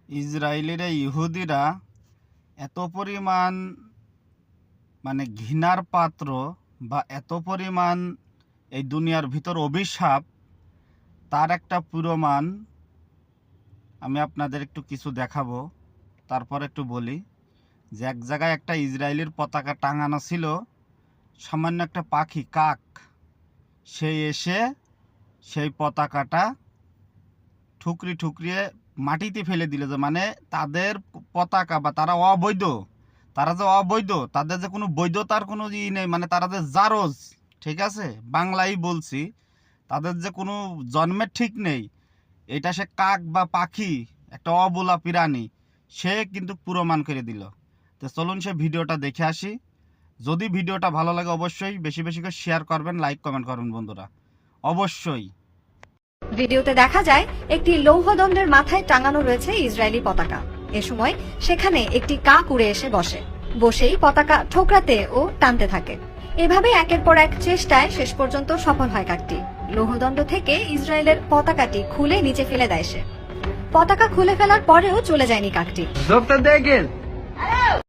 ইসরায়েলের ইহুদিরা এত পরিমাণ মানে ঘৃণার পাত্র বা এত পরিমাণ এই দুনিয়ার ভিতর অভিশাপ, তার একটা প্রমাণ আমি আপনাদের একটু কিছু দেখাবো। তারপর একটু বলি যে এক জায়গায় একটা ইসরায়েলের পতাকা টাঙানো ছিল, সামান্য একটা পাখি কাক সে এসে সেই পতাকাটা ঠুকরিয়ে মাটিতে ফেলে দিল। যে মানে তাদের পতাকা বা তারা অবৈধ, তাদের যে কোনো বৈধতার কোনো নেই, মানে তারা যে জারজ, ঠিক আছে, বাংলাই বলছি, তাদের যে কোনো জন্মের ঠিক নেই। এটা সে কাক বা পাখি, একটা অবলা প্রাণী, সে কিন্তু প্রমাণ করে দিল। তো চলুন সে ভিডিওটা দেখে আসি। যদি ভিডিওটা ভালো লাগে অবশ্যই বেশি বেশি করে শেয়ার করবেন, লাইক কমেন্ট করবেন বন্ধুরা, অবশ্যই। ভিডিওতে দেখা যায় একটি লৌহদণ্ডের মাথায় টাঙানো রয়েছে ইসরায়েলি পতাকা। এ সময় সেখানে একটি কাক উড়ে এসে বসেই পতাকা ঠোকরাতে ও টানতে থাকে। এভাবে একের পর এক চেষ্টায় শেষ পর্যন্ত সফল হয় কাকটি। লৌহদণ্ড থেকে ইসরায়েলের পতাকাটি খুলে নিচে ফেলে দেয় সে। পতাকা খুলে ফেলার পরেও চলে যায়নি কাকটি।